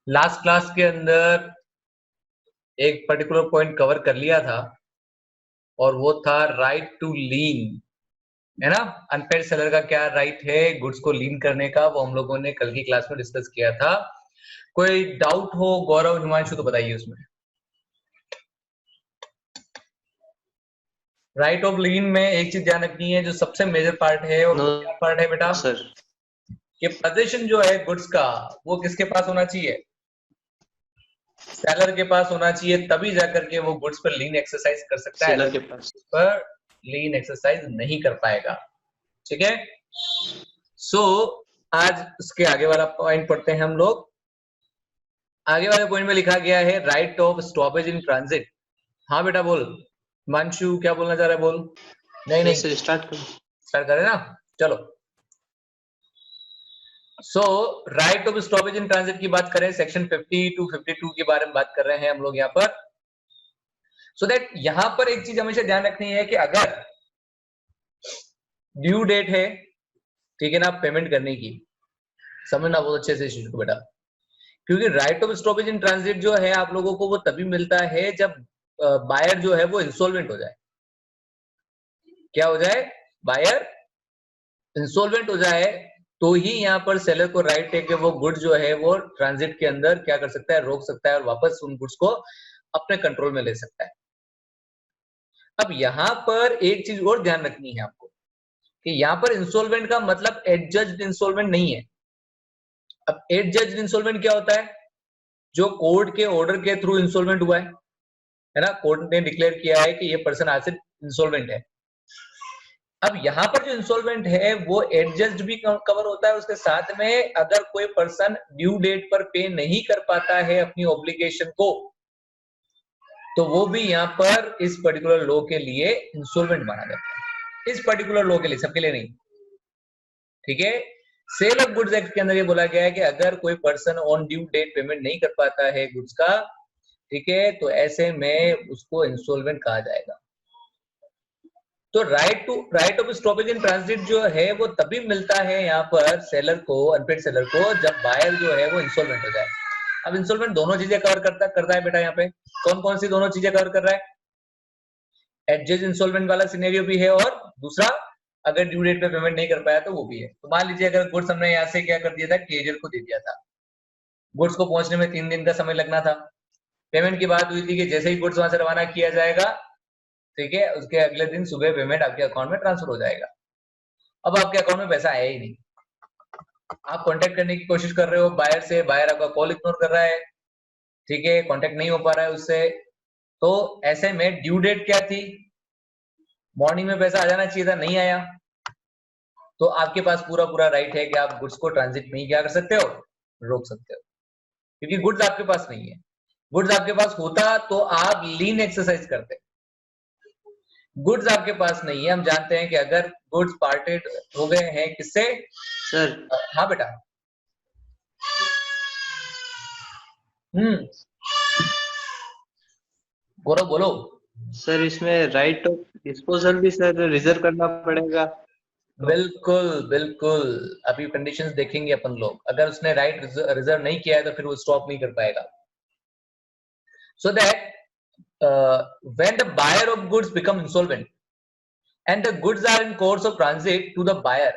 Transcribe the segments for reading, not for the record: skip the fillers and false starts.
Last class के अंदर एक पर्टिकुलर पॉइंट कवर कर लिया था और वो था राइट टू लीन, है ना। अनपेड सेलर का क्या राइट है गुड्स को लीन करने का, वो हम लोगों ने कल की क्लास में डिस्कस किया था। कोई डाउट हो गौरव हिमांशु तो बताइए उसमें। राइट ऑफ लीन में एक चीज ध्यान रखनी है, जो सबसे मेजर पार्ट है, और नो वो क्या पार्ट है बेटा, सर, कि पोजीशन जो है गुड्स का वो किसके पास होना चाहिए, सेलर के पास होना चाहिए, तभी जाकर के वो गुड्स पर लीन एक्सरसाइज कर सकता है, सेलर के पास। पर लीन एक्सरसाइज नहीं कर पाएगा। ठीक है। सो आज उसके आगे वाला पॉइंट पढ़ते हैं हम लोग। आगे वाले पॉइंट में लिखा गया है right of stoppage in transit. हाँ बेटा बोल, मानशु क्या बोलना चाह रहा है बोल। नहीं यस सर, स्टार्ट करें ना, चलो। So right of stoppage in transit की बात करें, सेक्शन 50 टू 52 के बारे में बात कर रहे हैं हम लोग यहाँ पर। सो दैट यहाँ पर एक चीज हमेशा ध्यान रखनी है कि अगर ड्यू डेट है, ठीक है ना, पेमेंट करने की, समझना बहुत अच्छे से चीज को बेटा, क्योंकि right of stoppage in transit जो है आप लोगों को वो तभी मिलता है जब बायर जो है वो इंसॉल्वेंट हो जाए। क्या हो जाए, बायर इंसॉल्वेंट हो जाए, तो ही यहाँ पर सेलर को राइट है कि वो गुड जो है वो ट्रांजिट के अंदर क्या कर सकता है, रोक सकता है और वापस उन गुड्स को अपने कंट्रोल में ले सकता है। अब यहाँ पर एक चीज और ध्यान रखनी है आपको कि यहाँ पर इंसॉल्वेंट का मतलब एडजज्ड इंसॉल्वेंट नहीं है। अब एडजज्ड इंसॉल्वेंट क्या होता है, जो कोर्ट के ऑर्डर के थ्रू इंसॉल्वेंट हुआ है ना, कोर्ट ने डिक्लेयर किया है कि ये पर्सन आज से इंसॉल्वेंट है। अब यहाँ पर जो इंसॉल्वेंट है वो एडजस्ट भी कवर होता है, उसके साथ में अगर कोई पर्सन ड्यू डेट पर पे नहीं कर पाता है अपनी ऑब्लिगेशन को, तो वो भी यहाँ पर इस पर्टिकुलर लॉ के लिए इंसॉल्वेंट माना जाता है। इस पर्टिकुलर लॉ के लिए, सबके लिए नहीं। ठीक है। सेल ऑफ गुड्स एक्ट के अंदर ये बोला गया है कि अगर कोई person on due date payment नहीं कर पाता है गुड्स का, ठीक है, तो ऐसे में उसको इंसॉल्वेंट कहा जाएगा। तो right of stoppage in transit जो है वो तभी मिलता है यहाँ पर सेलर को, अनपेड सेलर को, जब बायर जो है वो इंसॉल्वेंट हो जाए। अब इंसॉल्वेंट दोनों चीजें कवर करता है बेटा। यहाँ पे कौन कौन सी दोनों चीजें कवर कर रहा है, एडजस्ट इंसॉल्वेंट वाला सिनेरियो भी है, और दूसरा अगर ड्यू डेट पे पेमेंट नहीं कर पाया तो वो भी है। तो मान लीजिए अगर गुड्स हमने यहाँ से क्या कर दिया था, कैरियर को दे दिया था, गुड्स को पहुंचने में 3 दिन का समय लगना था। पेमेंट की बात हुई थी कि जैसे ही गुड्स वहां से रवाना किया जाएगा, ठीक है, उसके अगले दिन सुबह पेमेंट आपके अकाउंट में ट्रांसफर हो जाएगा। अब आपके अकाउंट में पैसा आया ही नहीं, आप कांटेक्ट करने की कोशिश कर रहे हो बायर से, बायर आपका कॉल इग्नोर कर रहा है, ठीक है, कांटेक्ट नहीं हो पा रहा है उससे। तो ऐसे में ड्यू डेट क्या थी, मॉर्निंग में पैसा आ जाना चाहिए था, नहीं आया, तो आपके पास पूरा पूरा राइट है कि आप गुड्स को ट्रांजिट नहीं क्या कर सकते हो, रोक सकते हो, क्योंकि गुड्स आपके पास नहीं है। गुड्स आपके पास होता तो आप लीन एक्सरसाइज करते। गुड्स आपके पास नहीं है, हम जानते हैं कि अगर गुड्स पार्टेड हो गए हैं किससे, सर हाँ बेटा, गौरव बोलो। सर इसमें राइट ऑफ डिस्पोजल भी सर रिजर्व करना पड़ेगा। बिल्कुल बिल्कुल, अभी कंडीशंस देखेंगे अपन लोग। अगर उसने राइट रिजर्व नहीं किया है तो फिर वो स्टॉप नहीं कर पाएगा। So that when the buyer of goods become insolvent and the goods are in course of transit to the buyer,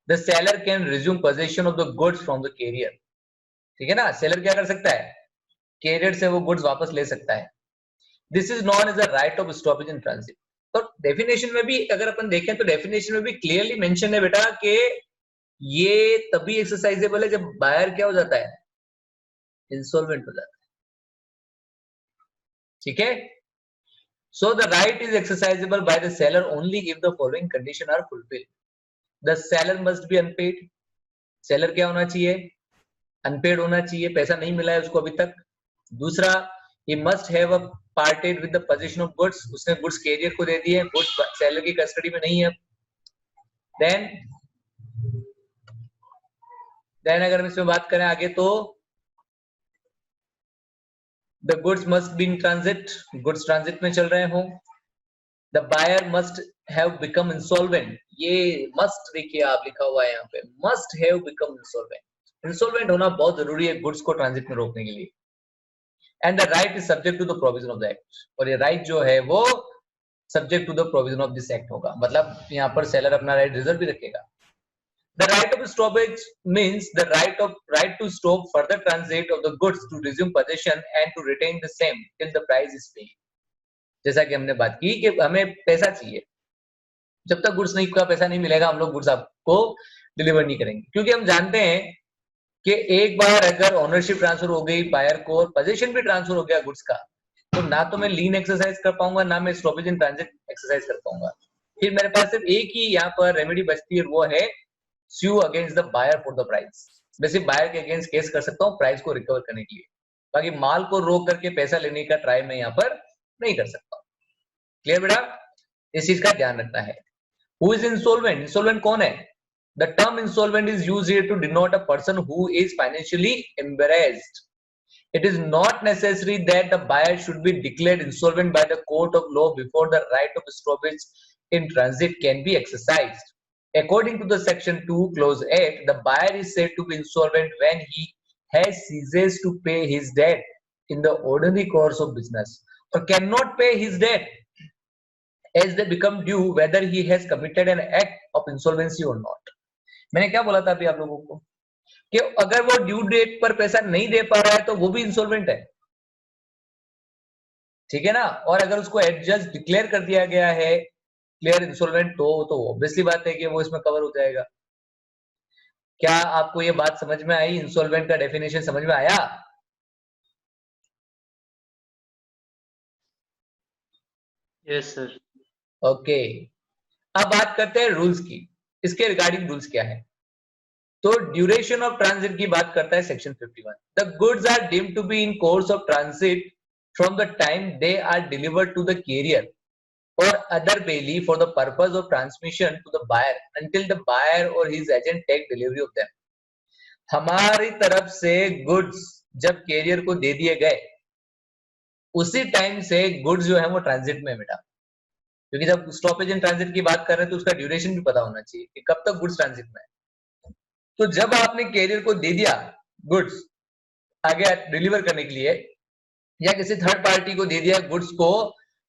the seller can resume possession of the goods from the carrier। ठीक है ना, seller क्या कर सकता है, career से वो goods वापस ले सकता है। This is known as a right of stoppage in transit. तो डेफिनेशन में भी अगर अपन देखें तो डेफिनेशन में भी क्लियरली मेंशन है बेटा कि ये तभी एक्सरसाइजेबल है जब बायर क्या हो जाता है, इंसॉल्वेंट हो जाता है। ठीक है। So the right is exercisable by the seller only if the following condition are fulfilled. The seller must be unpaid, seller क्या होना चाहिए, अनपेड होना चाहिए, पैसा नहीं मिला है उसको अभी तक। दूसरा, he must have a parted with the possession of goods, उसने गुड्स कैरियर को दे दिए, गुड्स सेलर की कस्टडी में नहीं है। देन अगर हम इसमें बात करें आगे तो the goods must be in transit, goods transit में चल रहे हो। the buyer must have become insolvent, ये must देखिए आप लिखा हुआ है यहाँ पे, must have become insolvent। Insolvent होना बहुत जरूरी है गुड्स को ट्रांजिट में रोकने के लिए। And the right is subject to the provision of the act, और ये राइट जो है वो subject to the provision of this act होगा, मतलब यहाँ पर सेलर अपना राइट रिजर्व भी रखेगा। The right of stoppage means the right to stop further transit of the goods to resume possession and to retain the same till the price is paid। जैसा कि हमने बात की कि हमें पैसा चाहिए, जब तक गुड्स नहीं का पैसा नहीं मिलेगा हम लोग गुड्स आपको डिलीवर नहीं करेंगे, क्योंकि हम जानते हैं कि एक बार अगर ओनरशिप ट्रांसफर हो गई बायर को और पोजीशन भी ट्रांसफर हो गया गुड्स का, तो ना तो मैं लीन एक्सरसाइज कर पाऊंगा, ना मैं स्टॉपेज इन ट्रांजिट एक्सरसाइज कर पाऊंगा। फिर मेरे पास सिर्फ एक ही यहाँ पर रेमेडी बचती है, वो है sue against the buyer for the price। मैं सिर्फ बायर के अगेंस्ट केस कर सकता हूँ प्राइस को रिकवर करने के लिए, बाकी माल को रोक करके पैसा लेने का ट्राई मैं यहाँ पर नहीं कर सकता हूँ। क्लियर बेटा, इस चीज का ध्यान रखना है। Who is insolvent? Insolvent कौन है? The term insolvent is used here to denote a person who is financially embarrassed। It is not necessary that the buyer should be declared insolvent by the court of law before the right of stoppage in transit can be exercised। According to the section 2 clause 8, the buyer is said to be insolvent when he has ceases to pay his debt in the ordinary course of business or cannot pay his debt as they become due, whether he has committed an act of insolvency or not। मैंने क्या बोला था अभी आप लोगों को कि अगर वो ड्यू डेट पर पैसा नहीं दे पा रहा है तो वो भी इंसॉल्वेंट है, ठीक है ना। और अगर उसको एडजस्ट डिक्लेयर कर दिया गया है क्लियर इंसॉल्वेंट, तो ऑब्वियसली बात है कि वो इसमें कवर हो जाएगा। क्या आपको ये बात समझ में आई? इंसॉल्वेंट का डेफिनेशन समझ में आया? Yes sir. ओके, अब बात करते हैं रूल्स की। इसके रिगार्डिंग रूल्स क्या है? तो ड्यूरेशन ऑफ ट्रांजिट की बात करता है section 51। The goods are deemed to be in course of transit from the time they are delivered to the carrier or other bailey for the purpose of transmission to the buyer until the buyer or his agent take delivery of them। हमारी तरफ से goods जब career को दे दिए गए उसी time से goods जो है वो ट्रांजिट में बेटा, क्योंकि जब स्टॉपेज इन ट्रांजिट की बात कर रहे हैं तो उसका ड्यूरेशन भी पता होना चाहिए कि कब तक गुड्स ट्रांजिट में है। तो जब आपने कैरियर को दे दिया गुड्स आगे डिलीवर करने के लिए या किसी थर्ड पार्टी को दे दिया गुड्स को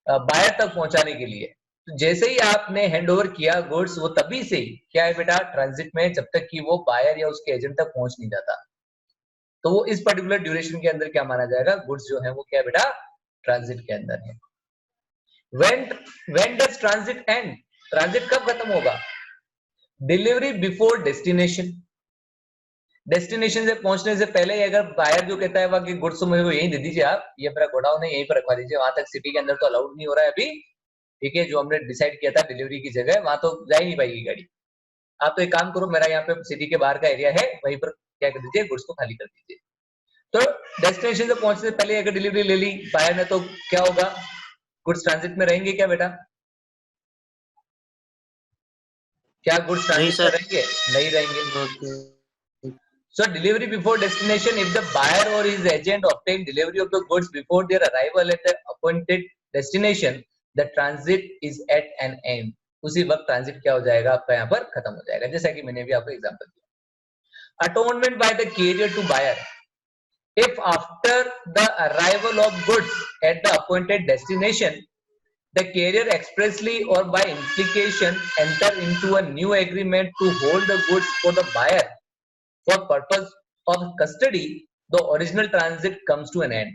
बायर तक पहुंचाने के लिए, तो जैसे ही आपने हैंड ओवर किया गुड्स, वो तभी से ही क्या है बेटा ट्रांजिट में, जब तक कि वो बायर या उसके एजेंट तक पहुंच नहीं जाता। तो वो इस पर्टिकुलर ड्यूरेशन के अंदर क्या माना जाएगा, गुड्स जो है वो क्या बेटा ट्रांजिट के अंदर है। When does transit and? Transit कब खत्म होगा? Delivery before destination. डेस्टिनेशन से पहुंचने से पहले अगर बायर जो कहता है वहां की गुड्स मुझे को यहीं दे दीजिए, आप ये मेरा गोडाउन है यहीं पर रखवा दीजिए, वहां तक सिटी के अंदर तो अलाउड नहीं हो रहा है अभी, ठीक है, जो हमने डिसाइड किया था डिलीवरी की जगह वहां तो जा ही नहीं पाएगी गाड़ी। आप तो एक काम करो, मेरा यहाँ पे सिटी के बाहर का एरिया है, वहीं पर क्या कर दीजिए गुड्स को खाली कर दीजिए। तो डेस्टिनेशन से पहुंचने से पहले अगर डिलीवरी ले ली बायर ने तो क्या होगा, गुड्स ट्रांजिट में रहेंगे क्या बेटा? क्या गुड्स ट्रांजिट में रहेंगे? नहीं रहेंगे। So delivery before destination, if the buyer or his agent obtain delivery of the goods before their arrival at the appointed destination, the transit is at an end। उसी वक्त ट्रांजिट क्या हो जाएगा आपका यहाँ पर खत्म हो जाएगा, जैसा कि मैंने भी आपको एग्जांपल दिया। Atonement by the carrier to buyer, if after the arrival of goods at the appointed destination, the carrier expressly or by implication enter into a new agreement to hold the goods for the buyer for purpose of custody, the original transit comes to an end।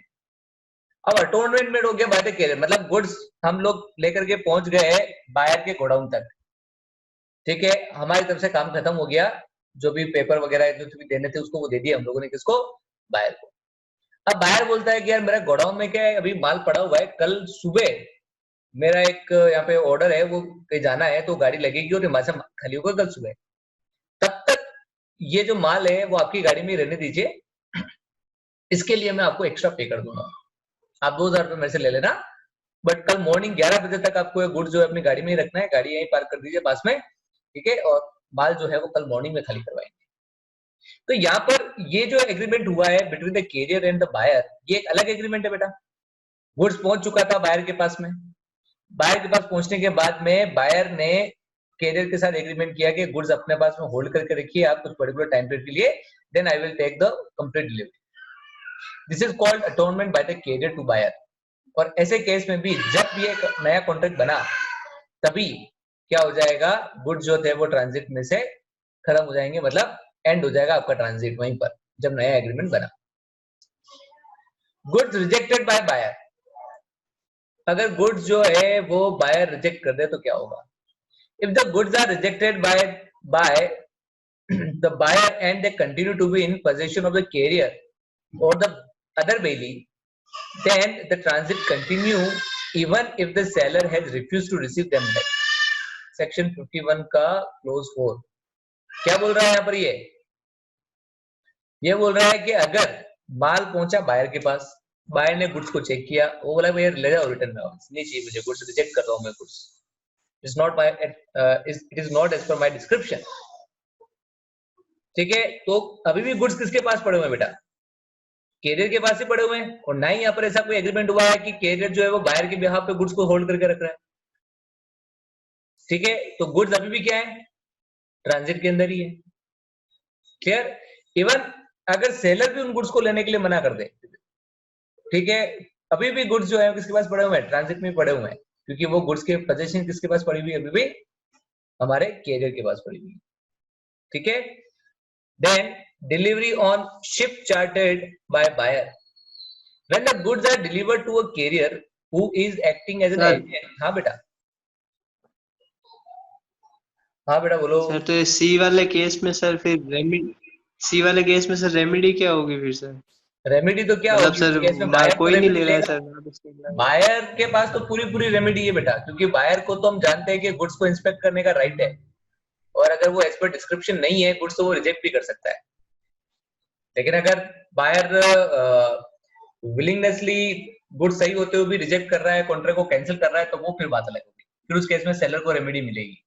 अब atonement made हो गया by the career, मतलब goods हम लोग लेकर के पहुंच गए बायर के गोडाउन तक, ठीक है, हमारी तरफ से काम खत्म हो गया, जो भी पेपर वगैरह जो भी देने थे उसको वो दे दिया हम लोगों ने, किसको? बायर को। अब बायर बोलता है कि यार मेरा गोडाउन में क्या है, अभी माल पड़ा हुआ है, कल सुबह मेरा एक यहाँ पे ऑर्डर है, वो कहीं जाना है तो गाड़ी लगेगी और हिमाचल खाली होगा कल सुबह, तब तक ये जो माल है वो आपकी गाड़ी में रहने दीजिए, इसके लिए मैं आपको एक्स्ट्रा पे कर दूंगा, आप 2000 रुपए मेरे से ले लेना, बट कल मॉर्निंग 11 बजे तक आपको गुड्स जो है अपनी गाड़ी में ही रखना है, गाड़ी यहीं पार्क कर दीजिए पास में, ठीक है, और माल जो है वो कल मॉर्निंग में खाली करवाएंगे। तो यहाँ पर ये जो एग्रीमेंट हुआ है between the carrier and the buyer, ये एक अलग एग्रीमेंट है बेटा। गुड्स पहुंच चुका था बायर के पास में, बायर के पास पहुंचने के बाद में बायर ने कैरियर के साथ एग्रीमेंट किया कि गुड्स अपने पास में होल्ड करके रखिए, आप कुछ पर्टिकुलर टाइम पीरियड के लिए then I will take the complete delivery. This is called atonement by the carrier to buyer. और ऐसे केस में भी जब भी एक नया कॉन्ट्रैक्ट बना तभी क्या हो जाएगा, गुड्स जो थे वो ट्रांजिट में से खत्म हो जाएंगे, मतलब एंड हो जाएगा आपका ट्रांजिट वहीं पर जब नया एग्रीमेंट बना. Goods rejected by buyer. अगर गुड्स जो है वो बायर रिजेक्ट कर दे तो क्या होगा? If the goods are rejected by the buyer and they continue to be in possession of the carrier or the other bailey, then the transit continue even if the seller has refused to receive them back. Section 51 का clause 4 क्या बोल रहा है यहाँ पर? ये बोल रहा है कि अगर माल पहुंचा बायर के पास, बायर ने गुड्स को चेक किया, वो बोला भैया ले जाओ रिटर्न में, नहीं चाहिए मुझे गुड्स, रिजेक्ट कर रहा हूं मैं goods, it is not as per my description. ठीक है, तो अभी भी गुड्स किसके पास पड़े हुए हैं बेटा? कैरियर के पास ही पड़े हुए हैं. और ना ही यहाँ पर ऐसा कोई एग्रीमेंट हुआ है कि कैरियर जो है वो बायर के बिहाफ पे गुड्स को होल्ड करके रख रहा है. ठीक है, तो गुड्स अभी भी क्या है? ट्रांजिट के अंदर ही है. क्लियर? इवन अगर सेलर भी उन गुड्स को लेने के लिए मना कर दे, ठीक है, अभी भी गुड्स जो है किसके पास पड़े हुए हैं? ट्रांजिट में पड़े हुए हैं, क्योंकि वो गुड्स के पोजीशन किसके पास पड़ी हुई है? अभी भी हमारे कैरियर के पास पड़ी हुई है. ठीक है. Then delivery on ship chartered by buyer. When the goods are delivered to a carrier who is acting as an agent. हाँ बेटा, हाँ बेटा बोलो. सर तो सी वाले केस में सर फिर रेमेडी क्या होगी फिर सर? रेमेडी तो क्या होगी सर? केस में बायर कोई नहीं ले रहा है सर. बायर के पास तो पूरी रेमेडी है बेटा, क्योंकि बायर को तो हम जानते हैं कि गुड्स को इंस्पेक्ट करने का राइट है, और अगर वो एज पर डिस्क्रिप्शन नहीं है गुड्स तो वो रिजेक्ट भी कर सकता है. लेकिन अगर बायर विलिंगनेसली गुड्स सही होते हुए भी रिजेक्ट कर रहा है, कॉन्ट्रैक्ट को कैंसिल कर रहा है, तो वो फिर बात अलग होगी. फिर उस केस में सेलर को रेमेडी मिलेगी.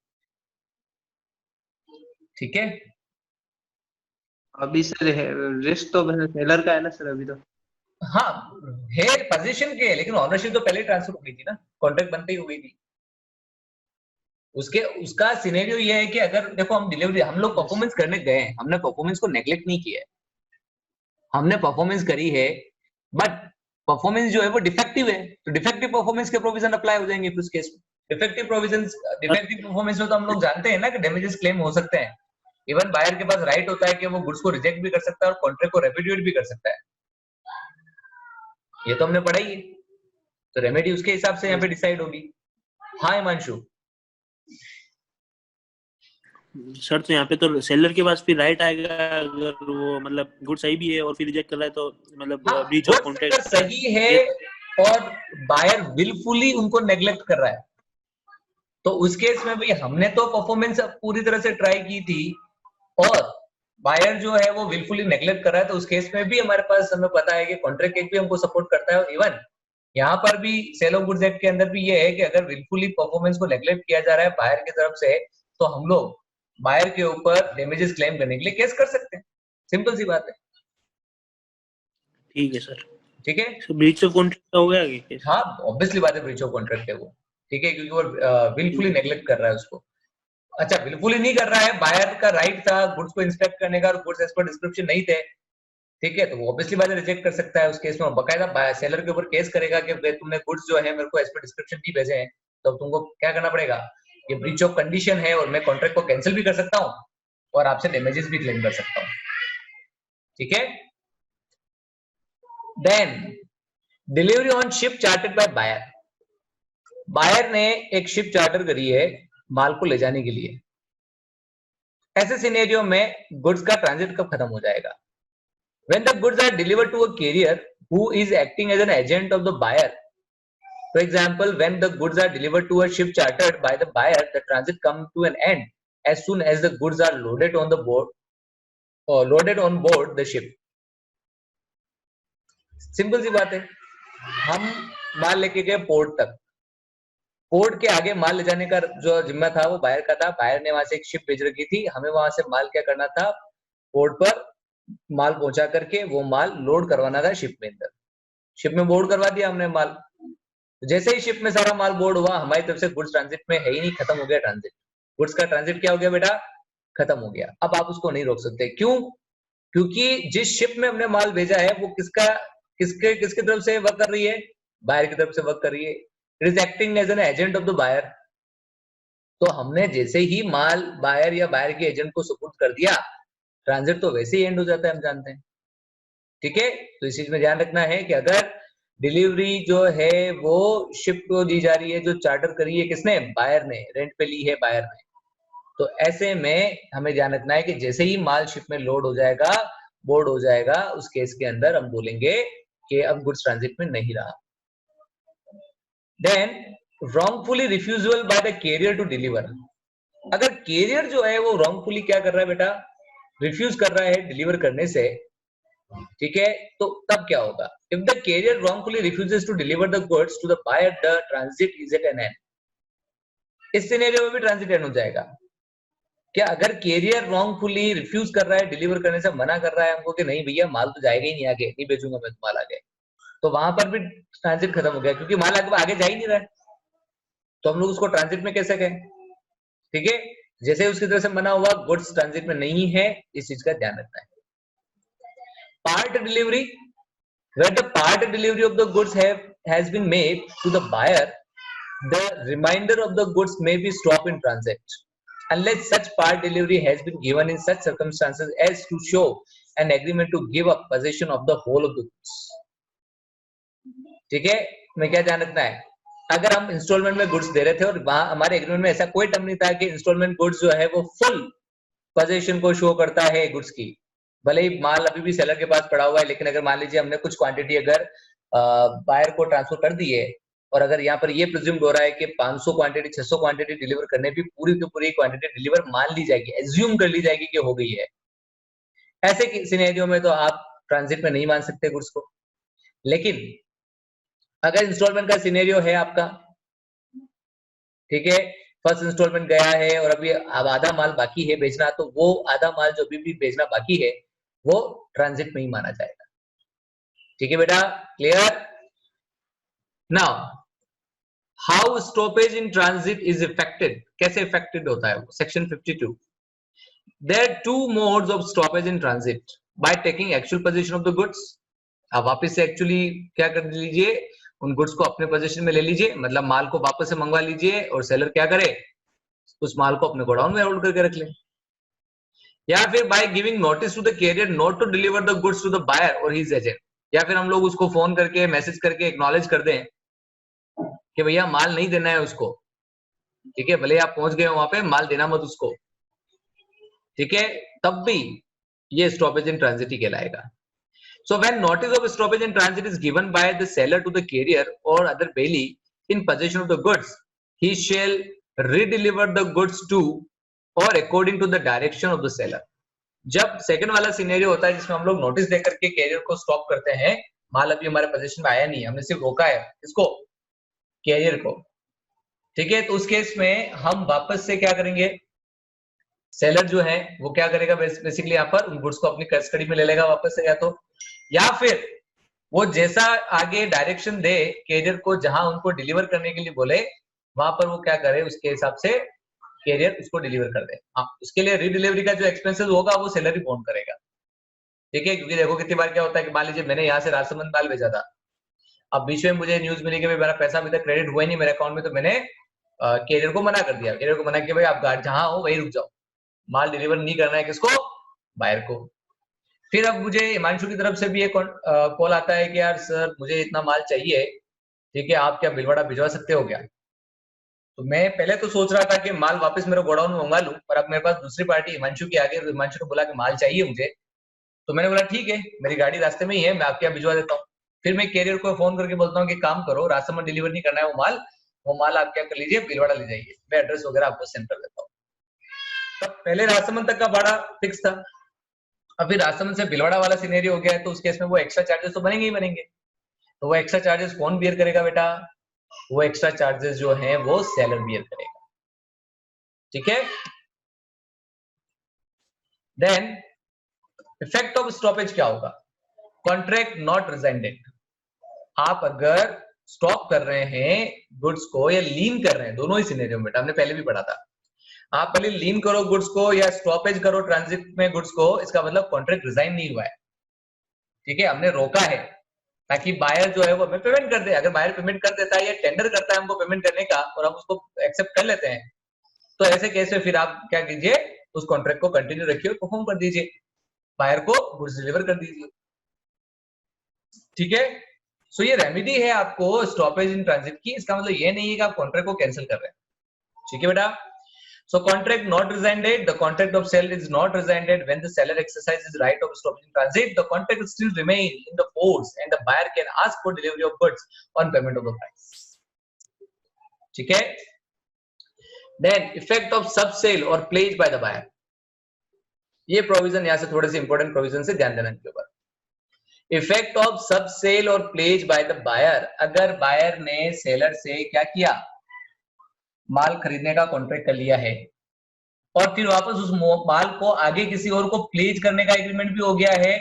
ठीक है. अभी सर रिस्क तो सेलर का है ना सर अभी तो? हाँ है, पोजीशन के, लेकिन ऑनरशिप तो पहले ट्रांसफर हो गई थी ना, कॉन्ट्रैक्ट बनते ही हो गई थी. उसका सिनेरियो ये है कि अगर देखो हम डिलीवरी, हम लोग परफॉर्मेंस करने गए, हमने परफॉर्मेंस को नेग्लेक्ट नहीं किया है, हमने परफॉर्मेंस करी है, बट परफॉर्मेंस जो है वो डिफेक्टिव है, तो डिफेक्टिव परफॉर्मेंस के प्रोविजन अप्लाई हो जाएंगे फिर उस केस में. डिफेक्टिव परफॉर्मेंस में तो हम लोग जानते हैं ना कि डैमेजेस क्लेम हो सकते हैं. इवन बायर के पास राइट होता है कि वो गुड्स को रिजेक्ट भी कर सकता है और कॉन्ट्रैक्ट को रेपुडिएट भी कर सकता है. ये तो हमने पढ़ा ही है, तो रेमेडी उसके हिसाब से यहाँ पे डिसाइड होगी. हाँ हिमांशु. सर तो यहाँ पे तो सेलर के पास फिर राइट आएगा अगर वो मतलब गुड सही भी है और फिर रिजेक्ट कर रहा है, तो मतलब ब्रीच ऑफ कॉन्ट्रैक्ट सही है और बायर विलफुली उनको नेग्लेक्ट कर रहा है, तो उस केस में भाई हमने तो परफॉर्मेंस पूरी तरह से ट्राई की थी और बायर जो है वो विलफुली नेग्लेक्ट कर रहा है, तो उस केस में भी हमारे पास हमें पता है कि कॉन्ट्रैक्ट एक्ट भी हमको सपोर्ट करता है. और इवन यहाँ पर भी सेल ऑफ गुड्स एक्ट के अंदर भी ये है कि अगर विलफुली परफॉर्मेंस को नेग्लेक्ट किया जा रहा है बायर की तरफ से, तो हम लोग बायर के ऊपर डैमेजेस क्लेम करने के लिए केस कर सकते हैं. सिंपल सी बात है. ठीक है सर. ठीक है, तो ब्रीच ऑफ कॉन्ट्रैक्ट हो गया केस? हाँ ऑब्वियसली बात है, ब्रीच ऑफ कॉन्ट्रैक्ट है वो. ठीक है, क्योंकि वो विलफुली नेग्लेक्ट कर रहा है उसको. अच्छा, विलफुली नहीं कर रहा है, बायर का राइट था गुड्स को इंस्पेक्ट करने का और गुड्स एज पर डिस्क्रिप्शन नहीं थे. ठीक है, तो वो ऑब्वियसली बात है रिजेक्ट कर सकता है. उस केस में बकायदा सेलर के ऊपर केस करेगा कि तुमने गुड्स जो है मेरे को एज पर डिस्क्रिप्शन नहीं भेजे हैं, तो तुमको क्या करना पड़ेगा, ये ब्रीच ऑफ कंडीशन है और मैं कॉन्ट्रैक्ट को कैंसिल भी कर सकता हूँ और आपसे डैमेजेस भी क्लेम कर सकता हूँ. ठीक है. Then delivery on ship chartered by buyer. Buyer ने एक शिप चार्टर करी है माल को ले जाने के लिए. ऐसे सिनेरियो में गुड्स का ट्रांजिट कब खत्म हो जाएगा? When the goods are delivered to a carrier who is acting as an agent of the buyer. For example, when the goods are delivered to a ship chartered by the buyer, the transit comes to an end as soon as the goods are loaded on the board or loaded on board the ship. Simple सी बात है, हम माल लेके गए port तक, port के आगे माल ले जाने का जो जिम्मा था वो बायर का था. बायर ने वहां से एक शिप भेज रखी थी, हमें वहां से माल क्या करना था, पोर्ट पर माल पहुंचा करके वो माल लोड करवाना था शिप में अंदर. शिप में बोर्ड करवा दिया हमने माल. जैसे ही शिप में सारा माल बोर्ड हुआ, हमारी तरफ से गुड्स ट्रांजिट में है ही नहीं, खत्म हो गया ट्रांजिट. गुड्स का ट्रांजिट क्या हो गया बेटा? खत्म हो गया. अब आप उसको नहीं रोक सकते. क्यों? क्योंकि जिस शिप में हमने माल भेजा है वो किसके तरफ से वर्क कर रही है, बायर की तरफ से वर्क कर रही है। It is acting as an agent of the buyer. तो हमने जैसे ही माल बायर या बायर के एजेंट को सुपुर्द कर दिया, ट्रांजिट तो वैसे ही एंड हो जाता है, हम जानते हैं। ठीक है, तो इस चीज में ध्यान रखना है कि अगर डिलीवरी जो है वो शिप को दी जा रही है, जो चार्टर करी है किसने, बायर ने, रेंट पे ली है बायर ने, तो ऐसे में हमें ध्यान रखना है कि जैसे ही माल शिप में लोड हो जाएगा, बोर्ड हो जाएगा, उस केस के अंदर हम बोलेंगे कि अब गुड्स ट्रांजिट में नहीं रहा। Then wrongfully refusal by the carrier to deliver। अगर कैरियर जो है वो wrongfully क्या कर रहा है बेटा, रिफ्यूज कर रहा है डिलीवर करने से, ठीक है, तो तब क्या होगा, if the carrier wrongfully refuses to deliver the goods to the buyer, the transit is at an end। इस सिनेरियो में भी ट्रांजिट एंड हो जाएगा। क्या अगर कैरियर रॉन्गफुली रिफ्यूज कर रहा है, डिलीवर करने से मना कर रहा है हमको कि नहीं भैया माल तो जाएगा ही नहीं आगे, नहीं भेजूंगा मैं माल आगे, तो वहां पर भी ट्रांजिट खत्म हो गया, क्योंकि माल आगे जा ही नहीं रहा है, तो हम लोग उसको ट्रांजिट में कैसे कहें। ठीक है, जैसे उसकी तरफ से मना हुआ, गुड्स ट्रांजिट में नहीं है, इस चीज का ध्यान रखना है। Part delivery, where the part delivery of the goods has been made to the buyer, the remainder of the goods may be stopped in transit unless such part delivery has been given in such circumstances as to show an agreement to give up possession of the whole of the goods। ठीक है, मैं क्या ध्यान रखना है, अगर हम instalment में गुड्स दे रहे थे और वहां हमारे एग्रीमेंट में ऐसा कोई टर्म नहीं था कि इंस्टॉलमेंट गुड्स जो है वो फुल पोजीशन को शो करता है गुड्स की, भले ही माल अभी भी सेलर के पास पड़ा हुआ है, लेकिन अगर मान लीजिए हमने कुछ क्वांटिटी अगर बायर को ट्रांसफर कर दी है, और अगर यहाँ पर ये प्रिज्यूम्ड हो रहा है कि 500 क्वांटिटी 600 क्वांटिटी डिलीवर करने भी पूरी की पूरी क्वांटिटी डिलीवर मान ली जाएगी, एज्यूम कर ली जाएगी कि हो गई है, ऐसे सिनेरियो में तो आप ट्रांजिट में नहीं मान सकते गुड्स को। लेकिन अगर इंस्टॉलमेंट का सिनेरियो है आपका, ठीक है, फर्स्ट इंस्टॉलमेंट गया है और अभी अब आधा माल बाकी है बेचना, तो वो आधा माल जो भी बेचना बाकी है वो ट्रांजिट में ही माना जाएगा। ठीक है बेटा, clear. Now how stoppage in transit is effected, कैसे इफेक्टेड होता है वो, section 52। There are two modes of stoppage in transit, by taking actual position of the goods. आप वापस से एक्चुअली क्या कर लीजिए, उन गुड्स को अपने पोजीशन में ले लीजिए, मतलब माल को वापस से मंगवा लीजिए और सेलर क्या करे, उस माल को अपने गोडाउन में होल्ड करके रख ले। या फिर by giving notice to the carrier not to deliver the goods to the buyer और हिज एजेंट, या फिर हम लोग उसको फोन करके मैसेज करके एक्नॉलेज कर दें कि भैया माल नहीं देना है उसको, ठीक है, भले आप पहुंच गए वहां पे, माल देना मत उसको, ठीक है, तब भी ये स्टॉपेज इन ट्रांजिट ही कहलाएगा। So when notice of stoppage in transit is given by the seller to the carrier or other bailey in possession of the goods, he shall redeliver the goods to or according to the direction of the seller। जब second वाला scenario होता है जिसमें हम लोग notice देकर के career को स्टॉप करते हैं, माल अभी हमारे पोजीशन में आया नहीं है, हमने सिर्फ रोका है इसको, कैरियर को, ठीक है, तो उस केस में हम वापस से क्या करेंगे, सेलर जो है वो क्या करेगा, बेसिकली यहाँ पर उन गुड्स को अपनी कस्टडी में ले लेगा वापस से, या फिर वो जैसा आगे डायरेक्शन दे कैरियर को, जहां उनको डिलीवर करने के लिए बोले वहां पर वो क्या करे, उसके हिसाब से कैरियर उसको डिलीवर कर दे। हाँ, उसके लिए रीडिलीवरी का जो एक्सपेंसेस होगा वो सेलर ही बोन करेगा। ठीक है, क्योंकि देखो कितनी बार क्या होता है कि मान लीजिए मैंने यहाँ से राजसमंद माल भेजा था, अब बीच में मुझे न्यूज मिली कि मेरा पैसा अभी तक क्रेडिट हुआ नहीं मेरे अकाउंट में, तो मैंने कैरियर को मना कर दिया, कैरियर को मना किया भाई आप गाड़ी जहां हो वही रुक जाओ, माल डिलीवर नहीं करना है किसको, बायर को। फिर अब मुझे हिमांशु की तरफ से भी एक कॉल आता है कि यार सर मुझे इतना माल चाहिए, ठीक है, आप क्या बिलवाड़ा भिजवा सकते हो क्या। तो मैं पहले तो सोच रहा था कि माल वापस मेरे गोडाउन में मंगा लूं, पर अब मेरे पास दूसरी पार्टी हिमांशु की आ गई, हिमांशु ने बोला कि माल चाहिए मुझे, तो मैंने बोला ठीक है मेरी गाड़ी रास्ते में ही है, मैं आपके यहाँ भिजवा देता हूँ। फिर मैं कैरियर को फोन करके बोलता हूँ कि काम करो, राजसमंद डिलीवर नहीं करना है वो माल आप क्या कर लीजिए, बिलवाड़ा ले जाइए, मैं एड्रेस वगैरह आपको सेंड कर देता हूँ। तब पहले राजसमंद तक का भाड़ा फिक्स था, अब फिर राजसमंद से बिलवाड़ा वाला सिनेरियो हो गया है, तो उस केस में वो एक्स्ट्रा चार्जेस तो बनेंगे ही बनेंगे। तो वो एक्स्ट्रा चार्जेस कौन बियर करेगा बेटा, वो एक्स्ट्रा चार्जेस जो हैं वो सेलर बियर करेगा। ठीक है, देन इफेक्ट ऑफ स्टॉपेज क्या होगा, कॉन्ट्रैक्ट नॉट रिजाइंडेड। आप अगर स्टॉप कर रहे हैं गुड्स को या लीन कर रहे हैं, दोनों ही सिनेरियो में, हमने पहले भी पढ़ा था, आप पहले लीन करो गुड्स को या स्टॉपेज करो ट्रांजिट में गुड्स को, इसका मतलब कॉन्ट्रैक्ट रिजाइन नहीं हुआ है, ठीक है, हमने रोका है ताकि बायर जो है वो हमें पेमेंट कर दे। अगर बायर पेमेंट कर देता है या टेंडर करता है हमको पेमेंट करने का और हम उसको एक्सेप्ट कर लेते हैं, तो ऐसे केस में फिर आप क्या कीजिए, उस कॉन्ट्रैक्ट को कंटिन्यू रखिए और परफॉर्म कर दीजिए, बायर को गुड्स डिलीवर कर दीजिए, ठीक है। सो ये रेमेडी है आपको स्टॉपेज इन ट्रांजिट की, इसका मतलब ये नहीं है कि आप कॉन्ट्रैक्ट को कैंसिल कर रहे हैं, ठीक है बेटा। So contract not rescinded, the contract of sale is not rescinded when the seller exercises right of stoppage in transit. The contract will still remain in the force and the buyer can ask for delivery of goods on payment of the price. ठीक है। Then effect of sub sale or pledge by the buyer. ये provision यहाँ से थोड़े से important provision से ध्यान देना इनके ऊपर। इफेक्ट ऑफ सब सेल और प्लेज बाय द बायर, अगर बायर ने सेलर से क्या किया, माल खरीदने का कॉन्ट्रैक्ट कर लिया है और फिर वापस उस माल को आगे किसी और को प्लेज करने का एग्रीमेंट भी हो गया है,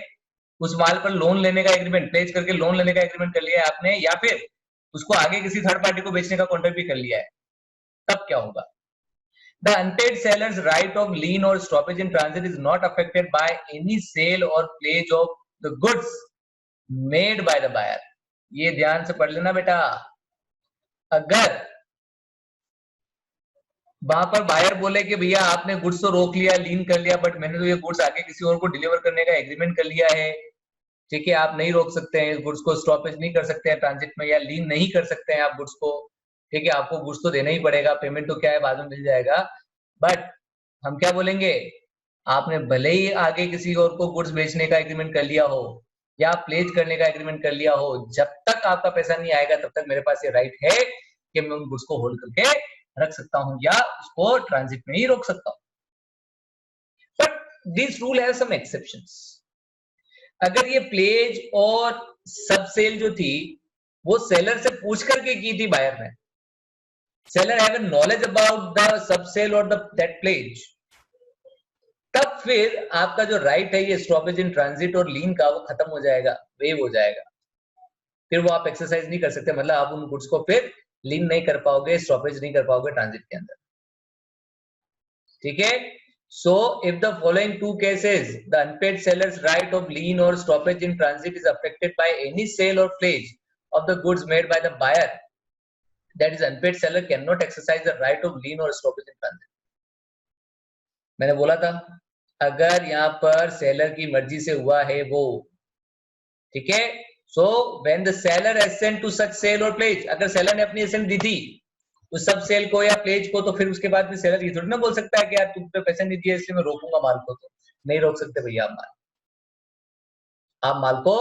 उस माल पर लोन लेने का एग्रीमेंट, प्लेज करके लोन लेने का एग्रीमेंट कर लिया है आपने, या फिर उसको आगे किसी थर्ड पार्टी को बेचने का कॉन्ट्रैक्ट भी कर लिया है, तब क्या होगा? The unpaid seller's right of lien or stoppage in transit is not affected by any sale or pledge of the goods made by the buyer. ये ध्यान से पढ़ लेना बेटा। अगर वहां पर बायर बोले कि भैया आपने गुड्स तो रोक लिया, लीन कर लिया, बट मैंने तो ये गुड्स आगे किसी और को डिलीवर करने का एग्रीमेंट कर लिया है, ठीक है, आप नहीं रोक सकते हैं इस गुड्स को, स्टॉपेज नहीं कर सकते हैं ट्रांजिट में, या लीन नहीं कर सकते हैं आप गुड्स को, ठीक है, आपको गुड्स तो देना ही पड़ेगा, पेमेंट तो क्या है बाद में मिल जाएगा, बट हम क्या बोलेंगे, आपने भले ही आगे किसी और को गुड्स बेचने का एग्रीमेंट कर लिया हो या प्लेज करने का एग्रीमेंट कर लिया हो, जब तक आपका पैसा नहीं आएगा तब तक मेरे पास ये राइट है कि मैं उन गुड्स को होल्ड करके रख सकता हूं या उसको ट्रांजिट में ही रोक सकता हूं। But this rule has some exceptions. अगर ये प्लेज और सब सेल जो थी वो सेलर से पूछ करके की थी बायर ने, seller have knowledge about the sub sale और दैट प्लेज, तब फिर आपका जो राइट है ये स्टॉपेज इन ट्रांजिट और लीन का वो खत्म हो जाएगा, वेव हो जाएगा, फिर वो आप एक्सरसाइज नहीं कर सकते, मतलब आप उन गुड्स को फिर लीन नहीं कर पाओगे, स्टॉपेज नहीं कर पाओगे ट्रांजिट के अंदर, ठीक है। So if the following two cases the unpaid seller's right of lien or stoppage in transit is affected by any sale और pledge of the goods made by the buyer, that is unpaid seller can not exercise the right of lien or stoppage in transit. मैंने बोला था अगर यहाँ पर seller की मर्जी से हुआ है वो, ठीक है। So when the seller assent to such sale और प्लेज, अगर सेलर ने अपनी एसेंट दी थी उस सब सेल को या प्लेज को, तो फिर उसके बाद भी सेलर ये थोड़ी ना बोल सकता है कि यार तुम पे पैसे नहीं दिए इसलिए मैं रोकूंगा माल को, तो नहीं रोक सकते भैया, आप माल को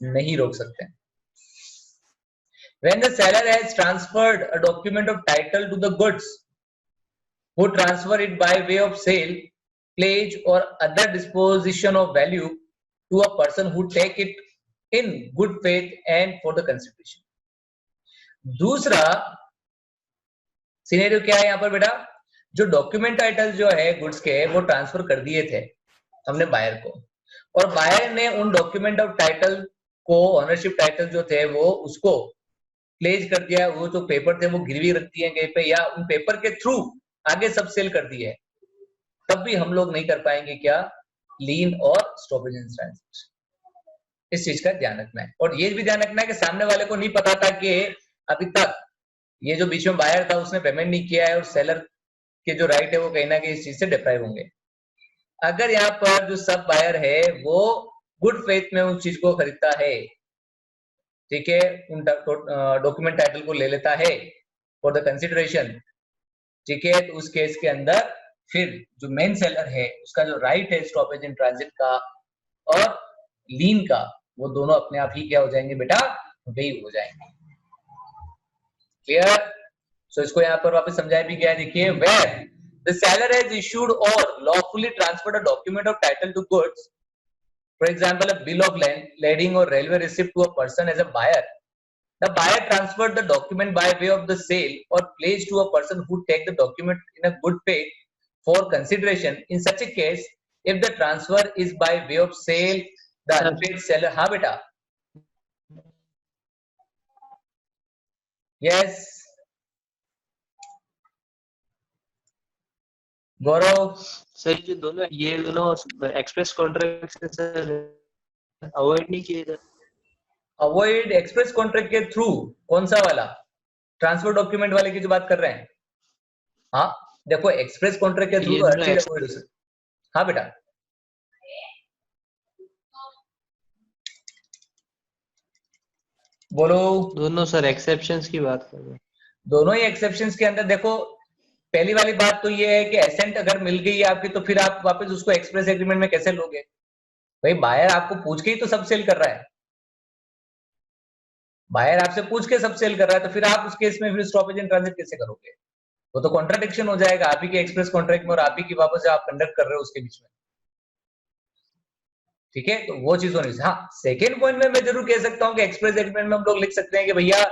नहीं रोक सकते। When the seller has transferred a document of title to the goods, who transfer it by way of sale, pledge or other disposition of value to a person who take it in good faith and for the consideration. दूसरा scenario क्या है यहाँ पर बेटा, जो document title जो है goods के वो ट्रांसफर कर दिए थे हमने बायर को, और बायर ने उन डॉक्यूमेंट ऑफ टाइटल को, ऑनरशिप टाइटल जो थे वो उसको प्लेज कर दिया, वो जो पेपर थे वो गिरवी रख दिए कहीं पे या उन पेपर के थ्रू आगे सब सेल कर दिए, तब भी हम लोग नहीं कर पाएंगे क्या, लीन और स्टॉपेज इन ट्रांजिट। इस चीज का ध्यान रखना है, और ये भी ध्यान रखना है कि सामने वाले को नहीं पता था कि अभी तक ये जो बीच में बायर था उसने पेमेंट नहीं किया है और सेलर के जो राइट है वो कहीं ना कहीं इस चीज से डिप्राइव होंगे। अगर यहाँ पर जो सब बायर है वो गुड फेथ में उस चीज को खरीदता है, ठीक है, उन डॉक्यूमेंट टाइटल को ले लेता है फॉर द कंसिडरेशन, ठीक है, तो उस केस के अंदर फिर जो मेन सेलर है उसका जो राइट है स्टॉपेज इन ट्रांजिट का और लीन का, वो दोनों अपने आप ही क्या हो जाएंगे बेटा, वेव हो जाएंगे। क्लियर? सो इसको यहाँ पर वापस समझाया भी गया है, देखिए, where the seller has issued or lawfully transferred a document of title to goods, for example a bill of lading or railway receipt to a person as a buyer, the buyer transferred the document by way of the sale or pledge to a person who take the document in a good faith for consideration. In such a case, if the transfer is by way of sale, the unpaid seller, हाँ बेटा, yes, गौरव, sir जो दोनों ये दोनों express contract से sir avoid नहीं किए sir. Avoid express contract के थ्रू? कौन सा वाला? ट्रांसफर डॉक्यूमेंट वाले की जो बात कर रहे हैं? हाँ देखो, एक्सप्रेस कॉन्ट्रैक्ट के थ्रू ये तो हर दोनों चीज अवॉइड हो सकती है। हाँ बेटा, बोलो। दोनों सर एक्सेप्शंस की बात कर रहे हैं। दोनों ही एक्सेप्शंस के अंदर देखो, पहली वाली बात तो ये है कि एसेंट अगर मिल गई है आपकी, तो फिर आप वापस उसको एक्सप्रेस एग्रीमेंट में कैसे लोगे? भाई बायर आपको पूछ के ही तो सब सेल कर रहा है, बायर आपसे पूछ के सब सेल कर रहा है, तो फिर आप उस केस में फिर स्टॉपेज इन ट्रांजिट कैसे करोगे? वो तो कॉन्ट्राडिक्शन हो जाएगा आप ही के एक्सप्रेस कॉन्ट्रैक्ट में और आप ही की वापस जो आप कंडक्ट कर रहे हो उसके बीच में। ठीक है, तो वो चीज होनी चाहिए। हाँ, सेकेंड पॉइंट में मैं जरूर कह सकता हूँ कि एक्सप्रेस एग्रीमेंट में हम लोग लिख सकते हैं कि भैया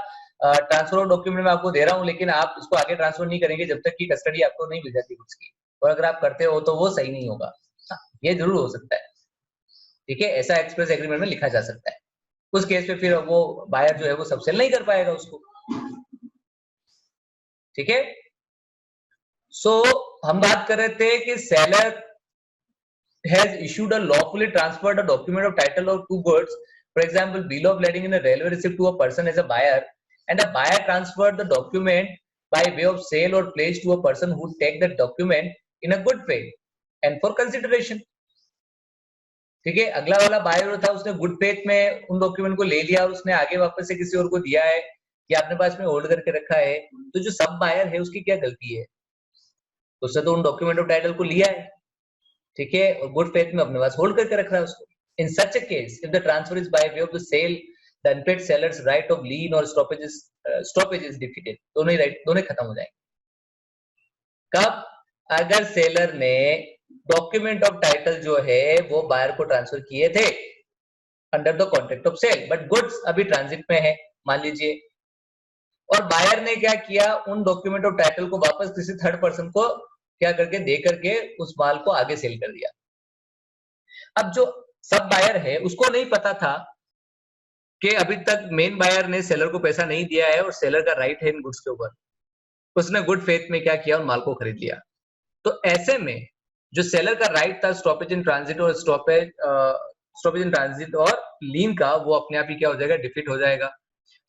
ट्रांसफर डॉक्यूमेंट में आपको दे रहा हूँ, लेकिन आप इसको आगे ट्रांसफर नहीं करेंगे जब तक कि कस्टडी आपको नहीं मिल जाती उसकी, और अगर आप करते हो तो वो सही नहीं होगा। हाँ, ये जरूर हो सकता है। ठीक है, ऐसा एक्सप्रेस एग्रीमेंट में लिखा जा सकता है। उस केस पे फिर वो बायर जो है वो सब सेल नहीं कर पाएगा उसको। ठीक है, सो हम बात कर रहे थे कि seller has issued a lawfully transferred a document of title of two goods, for example bill of lading in a railway receipt to a person as a buyer, and the buyer transferred the document by way of sale or pledge to a person who take that document in a good faith and for consideration. ठीक है, अगला वाला buyer था, उसने good faith में उन document को ले लिया और उसने आगे वापस से किसी और को दिया है या अपने पास में होल्ड करके रखा है, तो जो सब बायर है उसकी क्या गलती है? उसने तो उन डॉक्यूमेंट ऑफ टाइटल को लिया है, ठीक है, और गुड फेथ में अपने पास होल्ड करके रख रहा है उसको। In such a case if the transfer is by way of the sale, the unpaid seller's right of lien or stoppage is defeated. दोनों ही राइट, दोनों खत्म हो जाएंगे। कब? अगर सेलर ने डॉक्यूमेंट ऑफ टाइटल जो है वो बायर को ट्रांसफर किए थे under the contract of sale, but goods अभी ट्रांजिट में है मान लीजिए, और बायर ने क्या किया, उन डॉक्यूमेंट ऑफ टाइटल को वापस किसी थर्ड पर्सन को क्या करके दे करके उस माल को आगे सेल कर दिया। अब जो सब बायर है उसको नहीं पता था कि अभी तक मेन बायर ने सेलर को पैसा नहीं दिया है और सेलर का राइट है इन गुड्स के ऊपर। उसने गुड फेथ में क्या किया, उन माल को खरीद लिया। तो ऐसे में जो सेलर का राइट था स्टॉपेज इन ट्रांजिट और स्टॉपेज इन ट्रांजिट और लीन का, वो अपने आप ही क्या हो जाएगा, डिफीट हो जाएगा।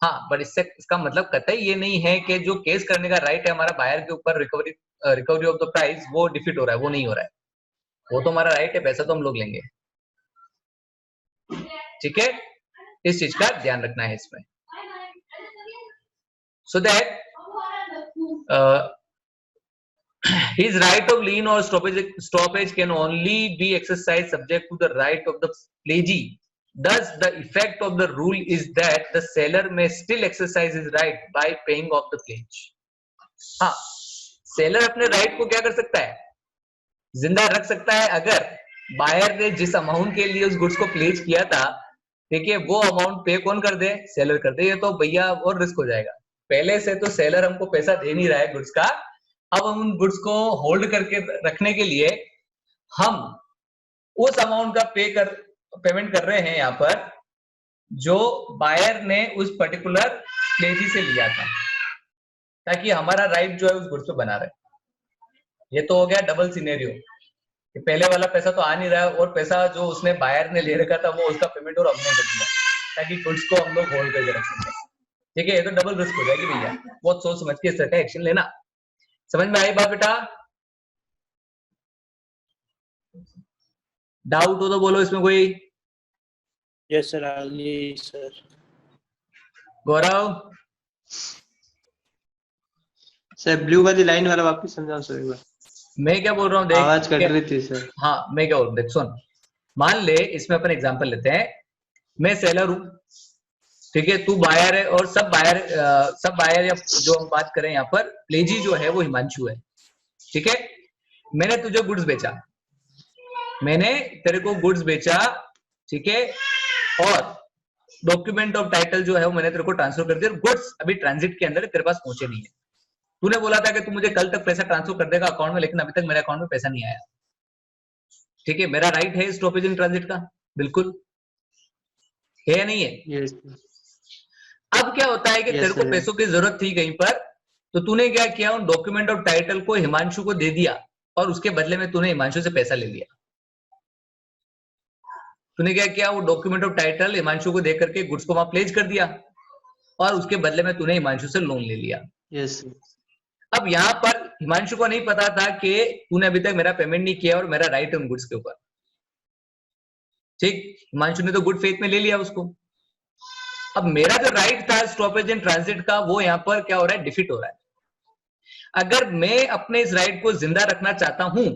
हाँ, बट इसका मतलब कतई ये नहीं है कि जो केस करने का राइट है हमारा बायर के ऊपर, रिकवरी ऑफ द प्राइस, वो डिफीट हो रहा है, वो नहीं हो रहा है। वो तो हमारा राइट है, पैसा तो हम लोग लेंगे। ठीक है, इस चीज का ध्यान रखना है इसमें। So that his right of lien or stoppage can only be exercised subject to the right of the pledgee. Thus, the effect of the rule is that the seller may still exercise his right by paying off the pledge. हाँ, seller अपने right को क्या कर सकता है, जिंदा रख सकता है, अगर बायर ने जिस अमाउंट के लिए उस गुड्स को प्लेज किया था, ठीक है, वो अमाउंट पे कौन कर दे, सेलर कर दे। ये तो भैया और रिस्क हो जाएगा। पहले से तो सेलर हमको पैसा दे नहीं रहा है गुड्स का, अब हम उन गुड्स को होल्ड करके रखने के लिए हम उस अमाउंट का पेमेंट कर रहे हैं यहाँ पर जो बायर ने उस पर्टिकुलर प्लेजी से लिया था, ताकि हमारा राइट जो है उस गुड्स पे बना रहे। ये तो हो गया डबल सिनेरियो, पहले वाला पैसा तो आ नहीं रहा है और पैसा जो उसने बायर ने ले रखा था वो उसका पेमेंट और हमने कर दिया, ताकि गुड्स को हम लोग होल्ड करके रख सकें। ठीक है, ये तो डबल रिस्क हो जाएगी भैया, बहुत सोच समझ के इस तरह का एक्शन लेना। समझ में आई बात बेटा? डाउट हो तो बोलो इसमें कोई। यस सर, आगे सर। गौरव सर ब्लू वाली लाइन वाला वापस समझाओ सर एक बार, मैं क्या बोल रहा हूँ, देख आवाज कट रही थी सर। हाँ, मैं क्या बोल रहा हूँ, देख सुन, मान ले इसमें अपन एग्जांपल लेते हैं, मैं सेलर हूं, ठीक है, तू बायर है, और सब बायर या जो हम बात करें यहाँ पर प्लेजी जो है वो हिमांशु है। ठीक है, मैंने तुझे गुड्स बेचा, मैंने तेरे को गुड्स बेचा, ठीक है, और डॉक्यूमेंट ऑफ टाइटल जो है वो मैंने तेरे को ट्रांसफर कर दिया, गुड्स अभी ट्रांजिट के अंदर तेरे पास पहुंचे नहीं है। तूने बोला था कि तू मुझे कल तक पैसा ट्रांसफर कर देगा अकाउंट में, लेकिन अभी तक मेरे अकाउंट में पैसा नहीं आया। ठीक है, मेरा राइट है स्टॉपेज इन ट्रांजिट का, बिल्कुल है या नहीं है? yes. अब क्या होता है कि yes, तेरे को पैसों की जरूरत थी कहीं पर, तो तूने क्या किया, उन डॉक्यूमेंट ऑफ टाइटल को हिमांशु को दे दिया, और उसके बदले में तूने हिमांशु से पैसा ले लिया। तूने क्या किया, वो डॉक्यूमेंट ऑफ टाइटल हिमांशु को देकर के गुड्स को वहां प्लेज कर दिया और उसके बदले में तूने हिमांशु से लोन ले लिया। यस। अब यहाँ पर हिमांशु को नहीं पता था कि तूने अभी तक मेरा पेमेंट नहीं किया और मेरा राइट है उन गुड्स के ऊपर। ठीक, हिमांशु ने तो गुड फेथ में ले लिया उसको। अब मेरा जो राइट था स्टॉपेज एंड ट्रांजिट का, वो यहाँ पर क्या हो रहा है, डिफीट हो रहा है। अगर मैं अपने इस राइट को जिंदा रखना चाहता हूं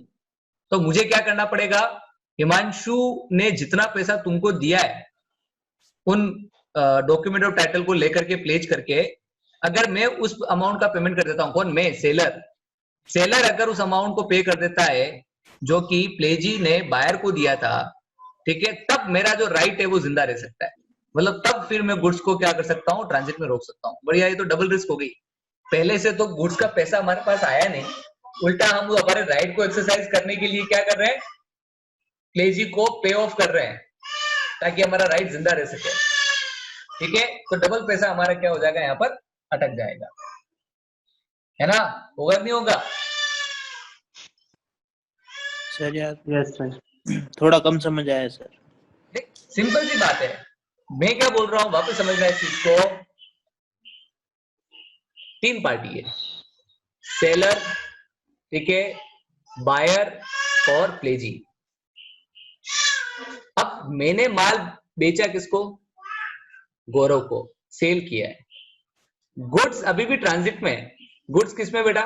तो मुझे क्या करना पड़ेगा, हिमांशु ने जितना पैसा तुमको दिया है उन डॉक्यूमेंट ऑफ टाइटल को लेकर के प्लेज करके, अगर मैं उस अमाउंट का पेमेंट कर देता हूं, कौन, मैं, सेलर अगर उस अमाउंट को पे कर देता है जो कि प्लेजी ने बायर को दिया था, ठीक है, तब मेरा जो राइट है वो जिंदा रह सकता है। मतलब तब फिर मैं गुड्स को क्या कर सकता हूँ, ट्रांजिट में रोक सकता हूँ। बढ़िया, ये तो डबल रिस्क हो गई। पहले से तो गुड्स का पैसा हमारे पास आया नहीं, उल्टा हम हमारे राइट को एक्सरसाइज करने के लिए क्या कर रहे हैं, प्लेजी को पे ऑफ कर रहे हैं ताकि हमारा राइट जिंदा रह सके। ठीक है, तो डबल पैसा हमारा क्या हो जाएगा, यहाँ पर अटक जाएगा, है ना? होगा नहीं होगा सर? यार यस सर, थोड़ा कम समझ आया सर। सिंपल सी बात है। मैं क्या बोल रहा हूं, वापस समझना इस चीज को। तीन पार्टी है, सेलर, ठीक है, बायर और प्लेजी। अब मैंने माल बेचा किसको, गौरव को, सेल किया है। गुड्स अभी भी ट्रांजिट में है। गुड्स किस में बेटा,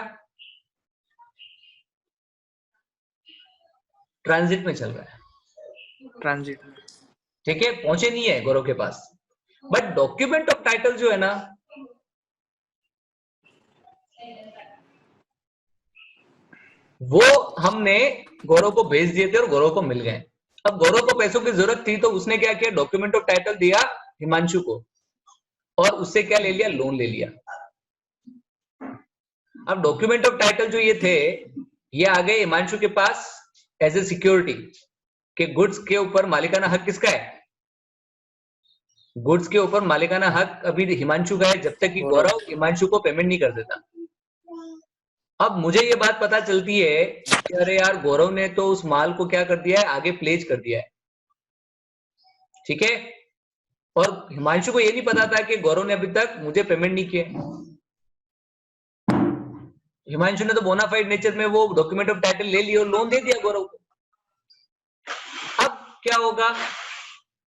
ट्रांजिट में चल रहा है, ट्रांजिट में, ठीक है, पहुंचे नहीं है गौरव के पास। बट डॉक्यूमेंट ऑफ टाइटल जो है ना, वो हमने गौरव को भेज दिए थे और गौरव को मिल गए। अब गौरव को पैसों की जरूरत थी तो उसने क्या किया, डॉक्यूमेंट ऑफ टाइटल दिया हिमांशु को और उससे क्या ले लिया, लोन ले लिया। अब डॉक्यूमेंट ऑफ टाइटल जो ये थे, ये आ गए हिमांशु के पास एज ए सिक्योरिटी कि गुड्स के ऊपर मालिकाना हक किसका है, गुड्स के ऊपर मालिकाना हक अभी हिमांशु का है जब तक कि गौरव हिमांशु को पेमेंट नहीं कर देता। अब मुझे ये बात पता चलती है कि अरे यार, गौरव ने तो उस माल को क्या कर दिया है, आगे प्लेज कर दिया है, ठीक है, और हिमांशु को ये नहीं पता था कि गौरव ने अभी तक मुझे पेमेंट नहीं किया। हिमांशु ने तो बोनाफाइड नेचर में वो डॉक्यूमेंट ऑफ टाइटल ले लिया और लोन दे दिया गौरव को। अब क्या होगा,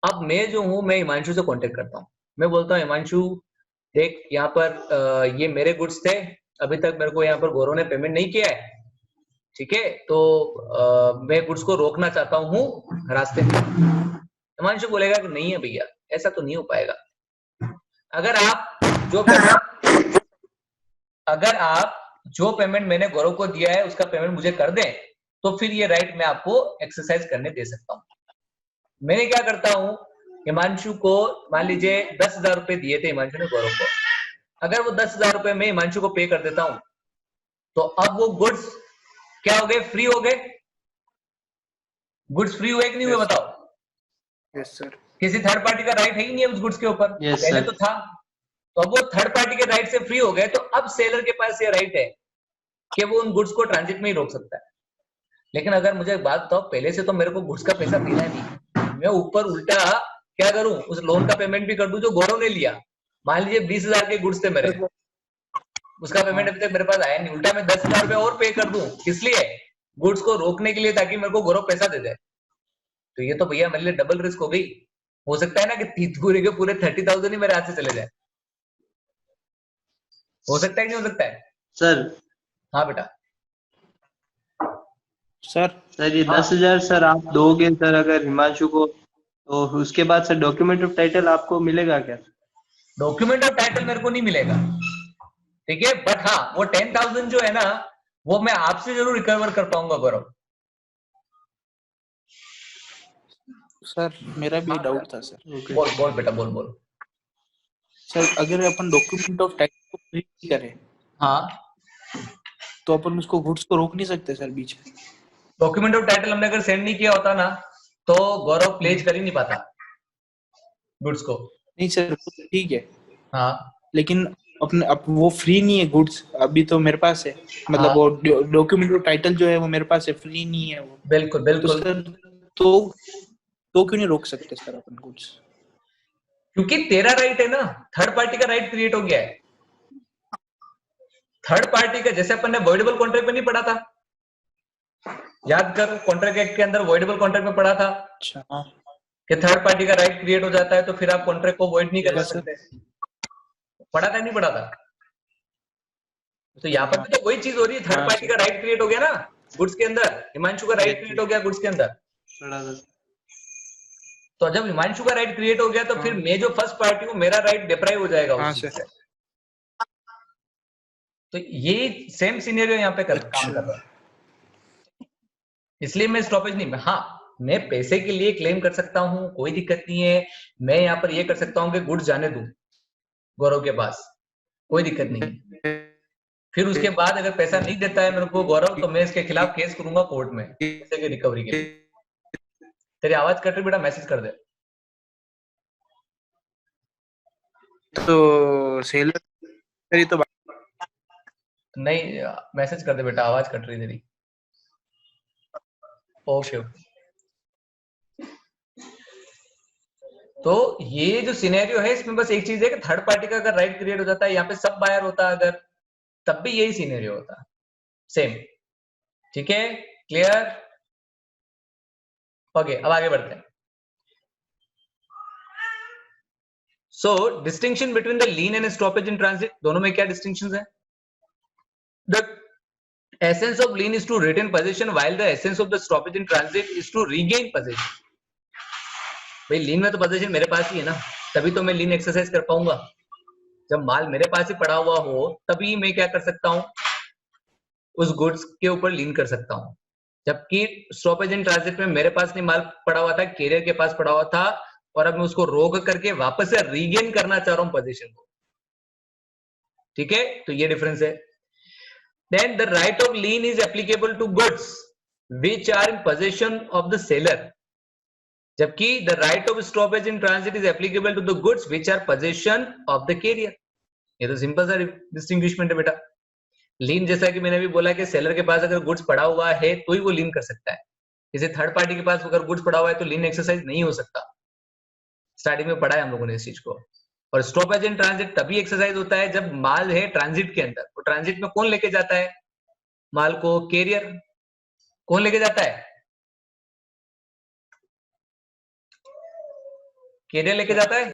अब मैं जो हूं, मैं हिमांशु से कांटेक्ट करता हूं। मैं बोलता हूं, हिमांशु देख, यहाँ पर ये मेरे गुड्स थे, अभी तक मेरे को यहाँ पर गौरव ने पेमेंट नहीं किया है, ठीक है, तो मैं गुड्स को रोकना चाहता हूँ रास्ते में। हिमांशु बोलेगा कि नहीं है भैया, ऐसा तो नहीं हो पाएगा। अगर आप जो पेमेंट मैंने गौरव को दिया है उसका पेमेंट मुझे कर दें तो फिर ये राइट मैं आपको एक्सरसाइज करने दे सकता हूँ। मैंने क्या करता हूँ, हिमांशु को मान लीजिए 10,000 रुपए दिए थे हिमांशु ने गौरव को, अगर वो 10,000 रुपए में हिमांशु को पे कर देता हूं तो अब वो गुड्स क्या हो गए, फ्री हो गए। गुड्स फ्री हुए कि नहीं हुए, बताओ? Yes sir. किसी थर्ड पार्टी का राइट है ही नहीं है उस गुड्स के ऊपर, पहले तो था। तो अब वो थर्ड पार्टी के राइट से फ्री हो गए, तो अब सेलर के पास ये राइट है कि वो उन गुड्स को ट्रांजिट में ही रोक सकता है। लेकिन अगर मुझे एक बात बताओ, पहले से तो मेरे को गुड्स का पैसा देना नहीं, मैं ऊपर उल्टा क्या करूं, उस लोन का पेमेंट भी कर दूं जो गौरव ने लिया। मान लीजिए 20,000 के गुड्स थे मेरे, उसका पेमेंट अभी तक मेरे पास आया नहीं, उल्टा मैं 10,000 रुपए और पे कर दूं, किस लिए, गुड्स को रोकने के लिए, ताकि मेरे को गौरव पैसा दे दे। तो ये तो भैया मेरे लिए डबल रिस्क हो गई। हो सकता है ना कि पूरे के पूरे 30,000 ही मेरे हाथ से चले जाए, हो सकता है कि नहीं हो सकता है सर? हाँ बेटा। सर ये 10,000 सर आप दोगे सर अगर हिमांशु को, तो उसके बाद सर डॉक्यूमेंट ऑफ टाइटल आपको मिलेगा क्या? डॉक्यूमेंट ऑफ टाइटल मेरे को नहीं मिलेगा, ठीक है, बट हाँ वो 10,000 जो है ना, वो मैं आपसे जरूर रिकवर कर पाऊंगा गौरव। सर मेरा भी डाउट था सर। Okay. बोल बेटा, बोल। सर अगर अपन डॉक्यूमेंट ऑफ टाइटल को फ्री करें, हाँ, तो अपन उसको गुड्स को रोक नहीं सकते सर बीच में? डॉक्यूमेंट ऑफ टाइटल हमने अगर सेंड नहीं किया होता ना, तो गौरव प्लेज कर ही नहीं पाता गुड्स को। नहीं सर ठीक है, हाँ, लेकिन अपने वो फ्री नहीं है गुड्स, अभी तो मेरे पास है, मतलब हाँ वो डॉक्यूमेंट टाइटल जो है वो मेरे पास है, फ्री नहीं है वो। बिल्कुल तो बिल्कुल, सर तो क्यों नहीं रोक सकते सर अपन गुड्स? क्योंकि तेरा राइट है ना, थर्ड पार्टी का राइट क्रिएट हो गया है। थर्ड पार्टी का, जैसे अपन ने वॉइडेबल कॉन्ट्रैक्ट में नहीं पढ़ा था, याद कर, कॉन्ट्रैक्ट एक्ट के अंदर वॉइडेबल कॉन्ट्रैक्ट में पढ़ा था अच्छा हाँ कि थर्ड पार्टी का राइट क्रिएट हो जाता है तो फिर आप कॉन्ट्रैक्ट को वॉइड नहीं करवा यस सर। सकते। पढ़ा था नहीं पढ़ा था? तो यहाँ अच्छा पर हाँ भी तो वही चीज हो रही है, थर्ड हाँ पार्टी सर का राइट क्रिएट हो गया ना गुड्स के अंदर, हिमांशु का राइट क्रिएट एग्जैक्टली हो गया गुड्स के अंदर। पढ़ा था। तो जब हिमांशु का राइट क्रिएट हो गया तो फिर हाँ मैं जो फर्स्ट पार्टी हूँ मेरा राइट डिप्राइव हो जाएगा हाँ उस चीज सर। से। तो ये सेम सिनेरियो यहाँ पे काम कर अच्छा रहा है, इसलिए मैं स्टॉपेज नहीं, हाँ मैं पैसे के लिए क्लेम कर सकता हूँ, कोई दिक्कत नहीं है। मैं यहाँ पर ये कर सकता हूँ कि गुड्स जाने दूं गौरव के पास, कोई दिक्कत नहीं है। फिर उसके बाद अगर पैसा नहीं देता है मेरे को गौरव, तो मैं इसके खिलाफ केस करूंगा कोर्ट में पैसे की रिकवरी के लिए। तेरी आवाज कट रही बेटा, मैसेज कर दे। तो सेलर तो नहीं मैसेज कर दे बेटा, आवाज कट रही तेरी। Okay okay. तो ये जो सिनेरियो है इसमें बस एक चीज है कि थर्ड पार्टी का अगर राइट क्रिएट हो जाता है, यहाँ पे सब बायर होता है अगर, तब भी यही सिनेरियो होता, सेम। ठीक है, क्लियर? ओके, अब आगे बढ़ते हैं। So distinction between the lien and stoppage in transit, दोनों में क्या डिस्टिंक्शन है? The essence of lien is to retain possession while the essence of the stoppage in transit is to regain possession. भाई लीन में तो पोजीशन मेरे पास ही है ना, तभी तो मैं लीन एक्सरसाइज कर पाऊंगा। जब माल मेरे पास ही पड़ा हुआ हो तभी मैं क्या कर सकता हूं, उस गुड्स के ऊपर लीन कर सकता हूं। जबकि स्टॉपेज इन ट्रांजिट में मेरे पास नहीं माल पड़ा हुआ था, कैरियर के पास पड़ा हुआ था, और अब मैं उसको रोक करके वापस से रीगेन करना चाह रहा हूं पोजीशन को। ठीक है, तो ये डिफरेंस है। Then the right of lien is applicable to goods which are in possession of the seller, जबकि the right of stoppage in transit is applicable to the goods which are possession of the carrier। ये तो simple सा डिस्टिंग्विशमेंट है बेटा। लीन जैसा कि मैंने भी बोला कि सेलर के पास अगर गुड्स पड़ा हुआ है तो ही वो लीन कर सकता है, जैसे थर्ड पार्टी के पास अगर गुड्स पड़ा हुआ है तो लीन एक्सरसाइज नहीं हो सकता। स्टार्टिंग में पढ़ा है हम लोगों ने इस चीज को। और स्टॉपेज इन ट्रांजिट तभी एक्सरसाइज होता है जब माल है ट्रांजिट के अंदर, तो ट्रांजिट में कौन लेके जाता है माल को? कैरियर। कौन लेके जाता है? कैरियर लेके जाता है।